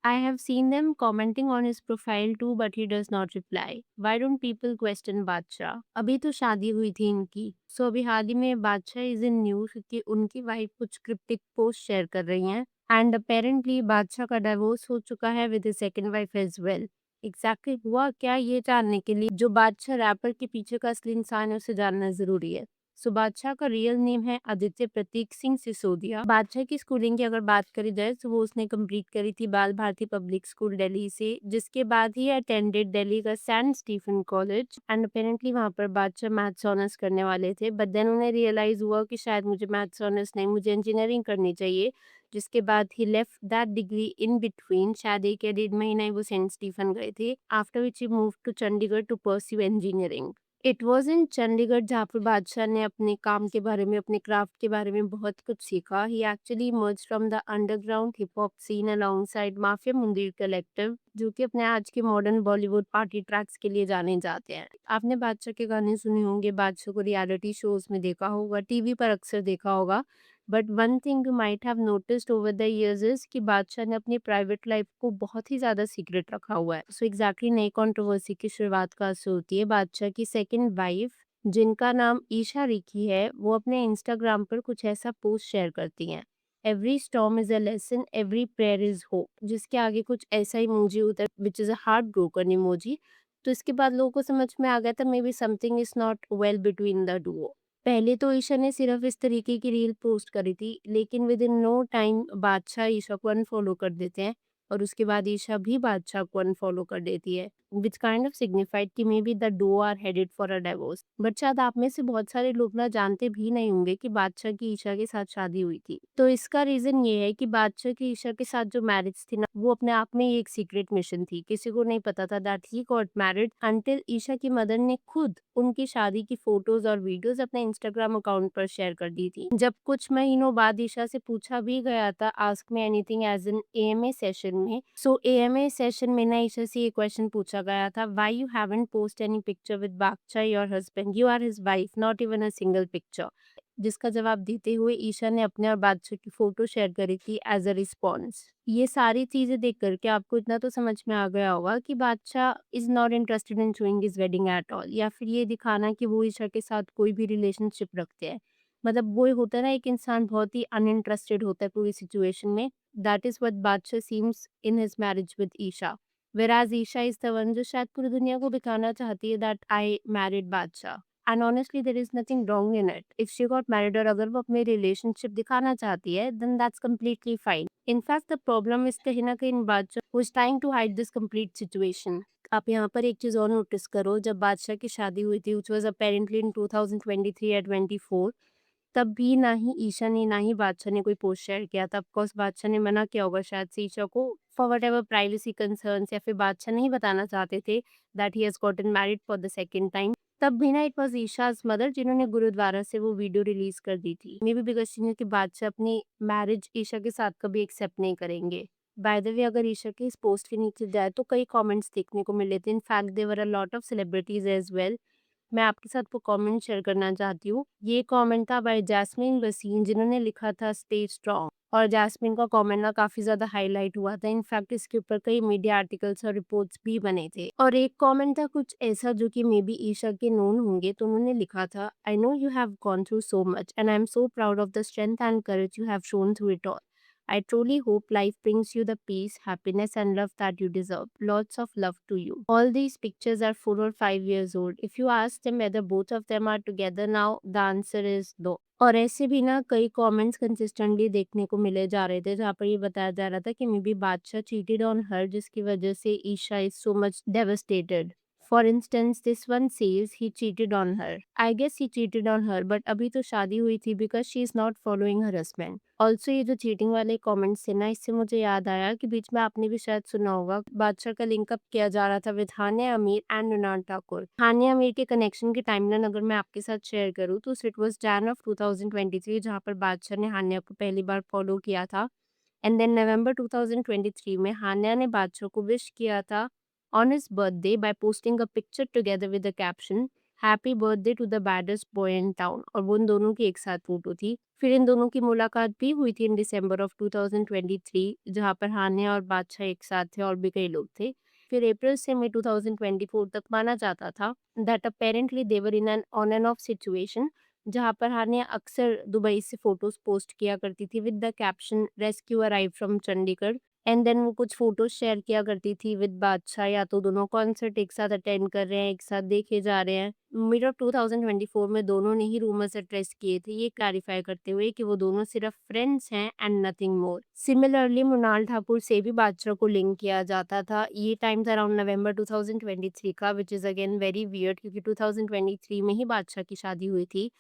I have seen them commenting on his profile too, but he does not reply. Why don't people question बादशाह? अभी तो शादी हुई थी इनकी। अभी हाल ही में बादशाह इज इन न्यूज कि उनकी वाइफ कुछ क्रिप्टिक पोस्ट शेयर कर रही हैं एंड अपेरेंटली बादशाह का डिवोर्स हो चुका है with his second wife as well. Exactly हुआ क्या, ये जानने के लिए जो बादशाह रैपर के पीछे का असली इंसान है उसे जानना जरूरी है। बादशाह का रियल नेम है आदित्य प्रतीक सिंह सिसोदिया। बादशाह की स्कूलिंग की अगर बात करी जाए तो वो उसने कंप्लीट करी थी बाल भारती पब्लिक स्कूल दिल्ली से, जिसके बाद ही अटेंडेड दिल्ली का Saint Stephen college and apparently वहां पर बादशाह मैथ्स ऑनर्स करने वाले थे, बट देन उन्हें रियलाइज हुआ कि शायद मुझे मैथ्स ऑनर्स नहीं, मुझे इंजीनियरिंग करनी चाहिए। जिसके बाद ही left that degree in between, शायद 1 या 1.5 महीना ही वो सेंट स्टीफन गए थे, after which he move to Chandigarh to pursue engineering. It was in Chandigarh जहाँ पर बादशाह ने अपने काम के बारे में, अपने क्राफ्ट के बारे में बहुत कुछ सीखा। He actually emerge from the underground hip hop scene alongside mafia Mundeer collective, जो कि अपने आज के मॉडर्न बॉलीवुड पार्टी ट्रैक्स के लिए जाने जाते हैं। आपने बादशाह के गाने सुने होंगे, बादशाह को रियलिटी शोज में देखा होगा, टीवी पर अक्सर देखा होगा, but one thing you might have noticed over the years is कि बादशाह ने अपनी प्राइवेट लाइफ को बहुत ही ज्यादा सीक्रेट रखा हुआ है। एग्जैक्टली नई कंट्रोवर्सी की शुरुआत कहाँ से होती है? बादशाह की सेकंड वाइफ, जिनका नाम ईशा रिकी है, वो अपने इंस्टाग्राम पर कुछ ऐसा पोस्ट शेयर करती हैं, every storm is a lesson, every prayer is hope, जिसके आगे कुछ ऐसा इमोजी होता है which is a heart broken emoji. तो इसके बाद लोगों को समझ में आ गया था may be something is not well between the Duo. पहले तो ईशा ने सिर्फ इस तरीके की रील पोस्ट करी थी, लेकिन विद इन नो टाइम बादशाह ईशा को अनफॉलो कर देते हैं और उसके बाद ईशा भी बादशाह को अनफॉलो कर देती है, विच काइंड ऑफ सिग्निफाइड कि maybe the duo are headed for a divorce. But शायद आप में से बहुत सारे लोग ना जानते भी नहीं होंगे कि बादशाह की ईशा के साथ शादी हुई थी। तो इसका रीजन ये है कि बादशाह की ईशा के साथ जो मैरिज थी ना, वो अपने आप में ही एक सीक्रेट मिशन थी। किसी को नहीं पता था that he got married until Isha की मदर ने खुद उनकी शादी की फोटोज और वीडियोस अपने इंस्टाग्राम अकाउंट पर शेयर कर दी थी। जब कुछ महीनों बाद ईशा से पूछा भी गया था ask me anything as an AMA session में, एएमए सेशन में ना ईशा से ये क्वेश्चन पूछा गया था, why you haven't post any picture with Badshah your husband, you are his wife, not even a single picture. जिसका जवाब देते हुए ईशा ने अपने और बादशाह की फोटो शेयर करी थी एज अ रिस्पॉन्स। ये सारी चीजें देख करके आपको इतना तो समझ में आ गया होगा कि बादशाह is not interested in showing his wedding at all, या फिर ये दिखाना कि वो ईशा के साथ कोई भी रिलेशनशिप रखते हैं। मतलब वो होता है ना, एक इंसान बहुत ही अनइंटरेस्टेड होता है पूरी सिचुएशन में। That is what Badshah seems in his marriage with Isha, whereas Isha is the one जो शायद पूरी दुनिया को दिखाना चाहती है that I married Badshah. And honestly there is nothing wrong in it if she got married, और अगर वो अपनी रिलेशनशिप दिखाना चाहती है then that's completely fine. In fact the problem is कहीं ना कहीं Badshah who is trying to hide this complete situation. आप यहाँ पर एक चीज और नोटिस करो, जब बादशाह की शादी हुई थी व्हिच वाज अपेरेंटली इन 2023 या 24, तब भी ना ही ईशा ने ना ही बादशाह ने कोई पोस्ट शेयर किया था। ऑफकोर्स बादशाह ने मना किया होगा शायद से ईशा को, फॉर व्हाटएवर प्राइवेसी कंसर्न्स, या फिर बादशाह नहीं बताना चाहते थे that he has gotten married for the second time. तब भी ना इट वाज ईशाज मदर जिन्होंने गुरुद्वारा से वो वीडियो रिलीज कर दी थी, may be because she knew कि बादशाह अपनी मैरिज ईशा के साथ कभी एक्सेप्ट नहीं करेंगे। बाय द वे, अगर ईशा के इस पोस्ट के नीचे जाए तो कई कमेंट्स देखने को मिले थे। In fact there were a lot of celebrities as well. मैं आपके साथ वो कमेंट शेयर करना चाहती हूँ। ये कमेंट था बाय जैस्मीन वसीम, जिन्होंने लिखा था स्टे स्ट्रॉन्ग, और जैस्मीन का कमेंट ना काफी ज्यादा हाईलाइट हुआ था। इनफैक्ट इसके ऊपर कई मीडिया आर्टिकल्स और रिपोर्ट्स भी बने थे। और एक कमेंट था कुछ ऐसा जो कि मे बी ईशा के नोन होंगे, तो उन्होंने लिखा था, I know you have gone through so much and I am so proud of the strength and courage you have shown through it all. I truly hope life brings you the peace, happiness, and love that you deserve. Lots of love to you. All these pictures are 4 or 5 years old. If you ask them whether both of them are together now, the answer is no. और ऐसे भी ना कई comments consistently देखने को मिले जा रहे थे, जहाँ पर ये बताया जा रहा था कि maybe Badshah cheated on her, जिसकी वजह से Isha is so much devastated. For instance this one says he cheated on her. I guess he cheated on her, but अभी तो शादी हुई थी because she is not following her husband. Also ये जो चीटिंग वाले कमेंट्स थे ना, इससे मुझे याद आया कि बीच में आपने भी शायद सुना होगा बादशाह का लिंकअप किया जा रहा था विद हानिया आमिर एंड मृणाल ठाकुर। हानिया आमिर के कनेक्शन की टाइमलाइन अगर मैं आपके साथ शेयर करूँ तो इट वाज जैन ऑफ 2023, जहाँ पर बादशाह ने हानिया को पहली बार फॉलो किया था। एंड देन नवंबर 2023 में हानिया ने बादशाह को विश किया था on his birthday by posting a picture together with the caption, happy birthday to the baddest boy in town, और वो इन दोनों की एक साथ फोटो थी। फिर इन दोनों की मुलाकात भी हुई थी इन दिसंबर ऑफ 2023, जहाँ पर हानिया और बादशाह एक साथ थे और भी कई लोग थे। फिर अप्रैल से मई 2024 तक माना जाता था that apparently they were in an on end of situation, जहाँ पर हानिया अक्सर दुबई से फोटोज पोस्ट किया करती थी with the caption rescue arrive from Chandigarh, and then वो कुछ फोटोज शेयर किया करती थी विद बादशाह, या तो दोनों कॉन्सर्ट एक साथ अटेंड कर रहे हैं, एक साथ देखे जा रहे हैं। मिड ऑफ 2024 में दोनों ने ही रूमर्स एड्रेस किए थे, ये क्लैरिफाई करते हुए कि वो दोनों सिर्फ फ्रेंड्स हैं and nothing more. Similarly Mrunal Thakur से भी बादशाह को लिंक किया जाता था। ये टाइम था अराउंड नवंबर 2023 का, which is again very weird, क्योंकि 2023 में ही बादशाह की शादी हुई थी।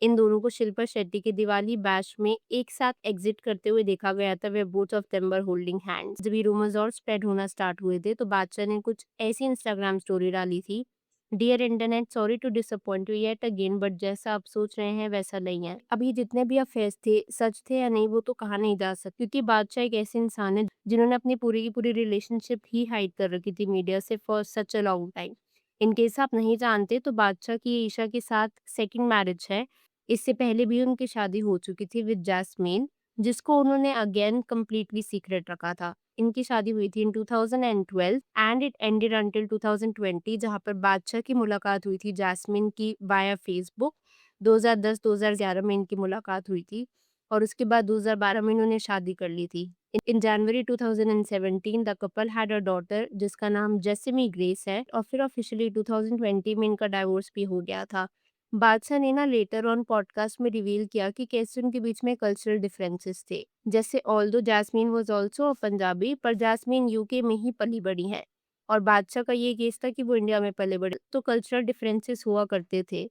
इन दोनों को शिल्पा शेट्टी के दिवाली बैश में एक साथ एग्जिट करते हुए देखा गया था, they both of them were holding hands. जब ये रूमर्स और स्प्रेड होना स्टार्ट हुए थे, तो बादशाह ने कुछ ऐसी इंस्टाग्राम स्टोरी डाली थी, dear internet, sorry to disappoint you yet again, but जैसा आप सोच रहे हैं वैसा नहीं है। अब ये जितने भी अफेयर्स थे, सच थे या नहीं वो तो कहा नहीं जा सकता, क्योंकि बादशाह एक ऐसे इंसान है जिन्होंने अपनी पूरी की पूरी रिलेशनशिप ही हाइड कर रखी थी मीडिया से for such a long time. In case आप नहीं जानते तो बादशाह की ईशा के साथ सेकंड मैरिज है। इससे पहले भी उनकी शादी हो चुकी थी विद जैस्मीन, जिसको उन्होंने अगेन कंप्लीटली सीक्रेट रखा था। इनकी शादी हुई थी इन 2012 एंड इट एंडेड अंटिल 2020, जहाँ पर बादशाह की मुलाकात हुई थी जैस्मिन की वाया फेसबुक। 2010-2011 में इनकी मुलाकात हुई थी और उसके बाद 2012 में इन्होंने शादी कर ली थी। इन जनवरी 2017 the couple had a daughter जिसका नाम जेसिमी ग्रेस है, और फिर ऑफिशियली 2020 में इनका डाइवोर्स भी हो गया था। बादशाह ने ना लेटर ऑन पॉडकास्ट में रिवील किया कि कैसे उनके बीच में कल्चरल डिफरेंसेस थे। जैसे although jasmine was also a Punjabi, पर जैस्मीन यूके में ही पली बड़ी है और बादशाह का ये केस था कि वो इंडिया में पले बड़े, तो कल्चरल डिफरेंसेस हुआ करते थे,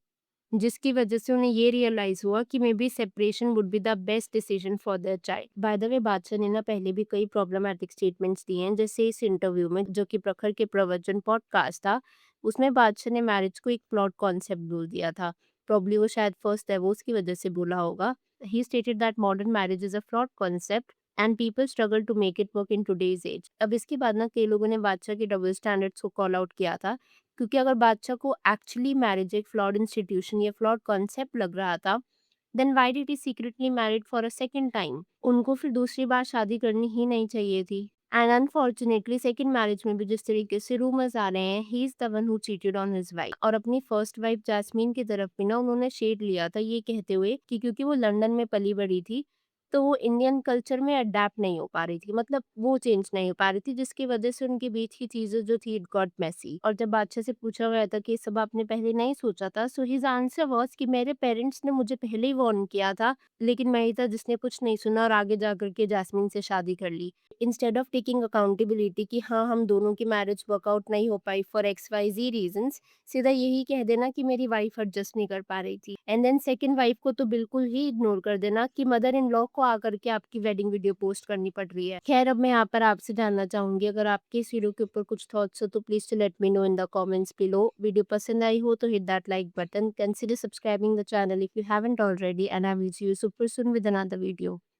जिसकी वजह से उन्हें ये रियलाइज हुआ कि may be separation would be the best decision for their child. By the way बादशाह ने ना पहले भी कई प्रॉब्लमैटिक स्टेटमेंट्स दिए हैं, जैसे इस इंटरव्यू में जो कि प्रखर के प्रवचन पॉडकास्ट था, उसमें बादशाह ने मैरिज को एक प्लॉट कॉन्सेप्ट बोल दिया था। प्रॉब्ली वो शायद फर्स्ट डिवोर्स की वजह से बोला होगा। He stated that modern marriage is a flawed concept and people struggle to make it work in today's age. अब इसके बाद ना कई लोगों ने बादशाह के डबल स्टैंडर्ड्स को कॉल आउट किया था, क्योंकि अगर बादशाह को एक्चुअली मैरिज एक फ्लॉड इंस्टीट्यूशन या फ्लॉड कॉन्सेप्ट लग रहा था, then why did he secretly married for a second time? उनको फिर दूसरी बार शादी करनी ही नहीं चाहिए थी। एंड अनफॉर्चुनेटली सेकंड मैरिज में भी जिस तरीके से रूमर्स आ रहे हैं, he is the one who cheated on his wife. और अपनी फर्स्ट वाइफ जैस्मीन की तरफ भी ना उन्होंने शेड लिया था, ये कहते हुए कि क्योंकि वो लंदन में पली बड़ी थी, तो वो इंडियन कल्चर में अडैप्ट नहीं हो पा रही थी, मतलब वो चेंज नहीं हो पा रही थी, जिसकी वजह से उनके बीच की चीजें जो थी इट गॉट मेसी। और जब बादशाह से पूछा गया था कि ये सब आपने पहले नहीं सोचा था, सो हिज आंसर वाज कि मेरे पेरेंट्स ने मुझे पहले ही वार्न किया था, लेकिन मैं ही था जिसने कुछ नहीं सुना और आगे जाकर के जैस्मीन से शादी कर ली। इंस्टेड ऑफ टेकिंग अकाउंटेबिलिटी कि हाँ हम दोनों की मैरिज वर्कआउट नहीं हो पाई for X Y Z reasons, सीधा यही कह देना कि मेरी वाइफ एडजस्ट नहीं कर पा रही थी, एंड देन सेकंड वाइफ को तो बिल्कुल ही इग्नोर कर देना कि मदर इन लॉ को आकर के आपकी वेडिंग वीडियो पोस्ट करनी पड़ रही है। खैर अब मैं यहाँ पर आपसे जानना चाहूंगी, अगर आपके इस वीडियो के ऊपर कुछ थॉट्स हो तो please to let me know in the comments below. Video पसंद आई हो तो hit that like button, consider subscribing the channel if you haven't already, and I will see you super soon with another video.